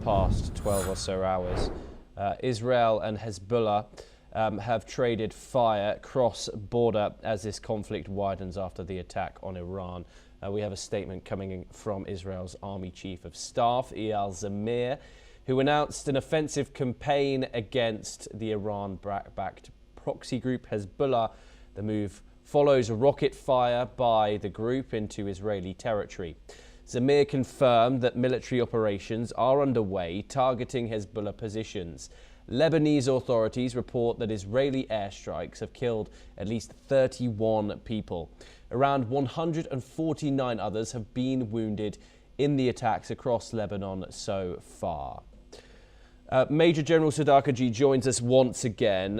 past 12 or so hours. Israel and Hezbollah have traded fire cross-border as this conflict widens after the attack on Iran. We have a statement coming in from Israel's Army Chief of Staff, Eyal Zamir, who announced an offensive campaign against the Iran-backed proxy group Hezbollah. The move follows a rocket fire by the group into Israeli territory. Zamir confirmed that military operations are underway targeting Hezbollah positions. Lebanese authorities report that Israeli airstrikes have killed at least 31 people. Around 149 others have been wounded in the attacks across Lebanon so far. Major General Sadaqaji joins us once again.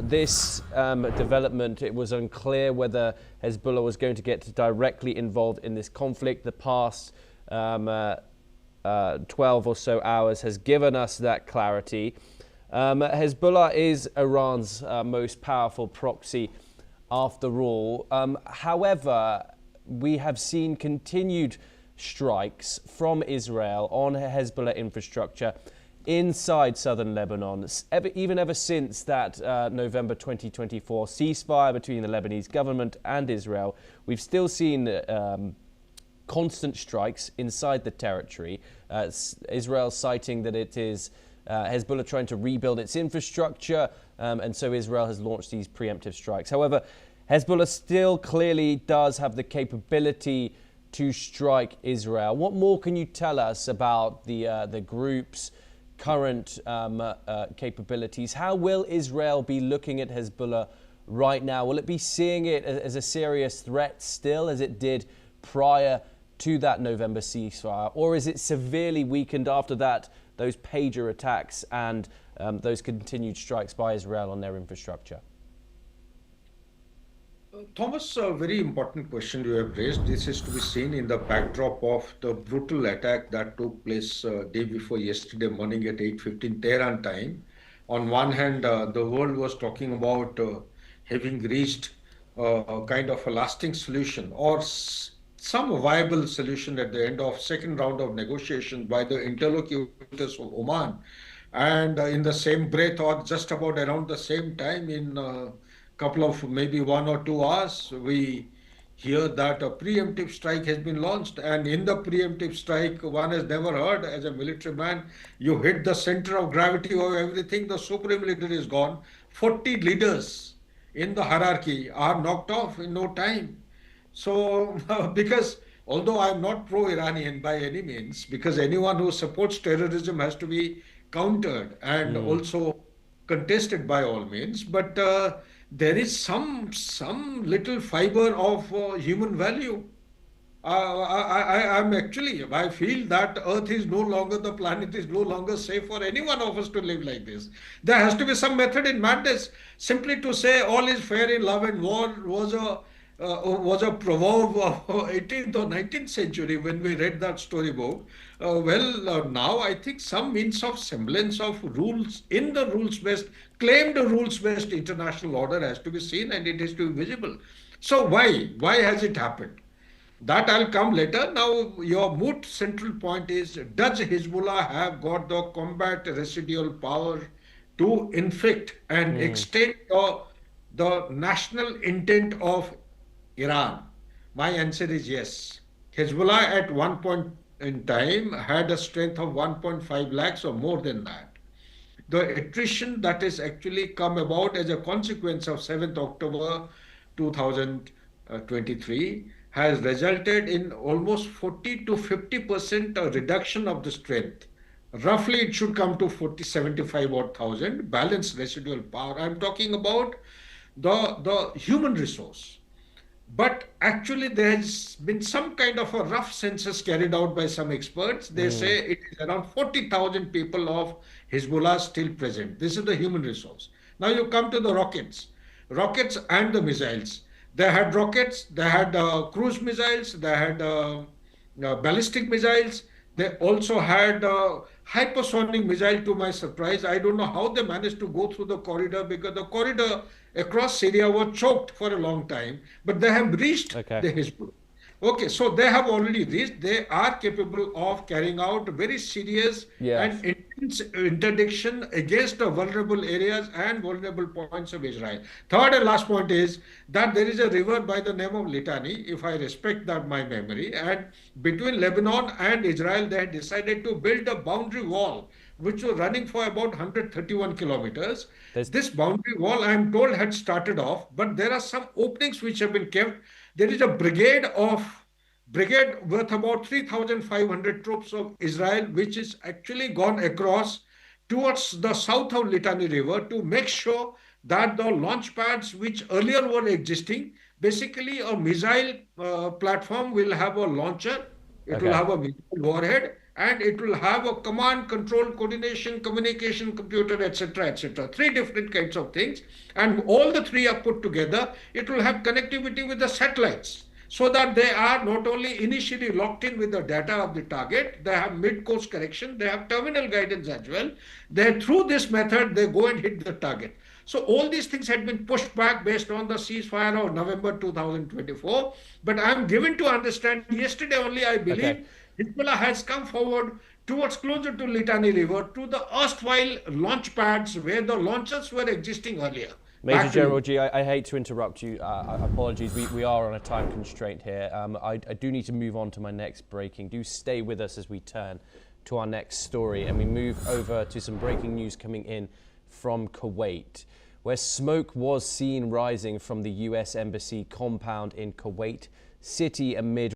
This development, it was unclear whether Hezbollah was going to get directly involved in this conflict. The past 12 or so hours has given us that clarity. Hezbollah is Iran's most powerful proxy after all. However, we have seen continued strikes from Israel on Hezbollah infrastructure inside southern Lebanon, even ever since that November 2024 ceasefire between the Lebanese government and Israel. We've still seen constant strikes inside the territory. Israel citing that it is Hezbollah trying to rebuild its infrastructure, and so Israel has launched these preemptive strikes. However, Hezbollah still clearly does have the capability to strike Israel. What more can you tell us about the group's current capabilities? How will Israel be looking at Hezbollah right now? Will it be seeing it as a serious threat still, as it did prior to that November ceasefire, or is it severely weakened after that, those pager attacks and those continued strikes by Israel on their infrastructure? Thomas, a very important question you have raised. This is to be seen in the backdrop of the brutal attack that took place day before yesterday morning at 8:15 Tehran time. On one hand, the world was talking about having reached a kind of a lasting solution or some viable solution at the end of second round of negotiations by the interlocutors of Oman. And in the same breath, or just about around the same time, in couple of maybe 1 or 2 hours, we hear that a preemptive strike has been launched. And in the preemptive strike, one has never heard, as a military man, you hit the center of gravity of everything, the supreme leader is gone. 40 leaders in the hierarchy are knocked off in no time. So, because although I'm not pro-Iranian by any means, because anyone who supports terrorism has to be countered and also contested by all means, but there is some little fiber of human value. I feel that Earth is no longer, the planet is no longer safe for any one of us to live like this. There has to be some method in madness. Simply to say all is fair in love and war was a proverb of 18th or 19th century when we read that storybook. Now I think some means of semblance of rules in the rules-based, claimed rules-based international order has to be seen, and it is to be visible. So why has it happened? That I'll come later. Now your moot central point is, does Hezbollah have got the combat residual power to inflict and extend the national intent of Iran? My answer is yes. Hezbollah at one point in time had a strength of 1.5 lakhs or more than that. The attrition that has actually come about as a consequence of 7th October 2023 has resulted in almost 40 to 50% reduction of the strength. Roughly it should come to 75 odd thousand balanced residual power. I'm talking about the human resource. But actually there has been some kind of a rough census carried out by some experts. They say it is around 40,000 people of Hezbollah still present. This is the human resource. Now you come to the rockets and the missiles. They had rockets, they had cruise missiles, they had ballistic missiles. They also had hypersonic missile, to my surprise. I don't know how they managed to go through the corridor, because the corridor across Syria was choked for a long time, but they have reached the Hezbollah. Okay, so they have already reached. They are capable of carrying out very serious Yes. and intense interdiction against the vulnerable areas and vulnerable points of Israel. Third and last point is that there is a river by the name of Litani, if I respect that my memory, and between Lebanon and Israel, they had decided to build a boundary wall which was running for about 131 kilometers. There's This boundary wall, I am told, had started off, but there are some openings which have been kept. There is a brigade worth about 3,500 troops of Israel, which is actually gone across towards the south of Litani River to make sure that the launch pads which earlier were existing, basically a missile platform will have a launcher, it will okay. have a missile warhead, and it will have a command, control, coordination, communication, computer, etc., etc. Three different kinds of things. And all the three are put together. It will have connectivity with the satellites so that they are not only initially locked in with the data of the target, they have mid-course correction, they have terminal guidance as well. They, through this method, they go and hit the target. So all these things had been pushed back based on the ceasefire of November 2024. But I am given to understand yesterday only, I Okay. believe, Hezbollah has come forward towards closer to Litani River to the erstwhile launch pads where the launchers were existing earlier. Major Back to General you. G, I hate to interrupt you. Apologies, we are on a time constraint here. I do need to move on to my next breaking. Do stay with us as we turn to our next story and we move over to some breaking news coming in from Kuwait, where smoke was seen rising from the US Embassy compound in Kuwait City amid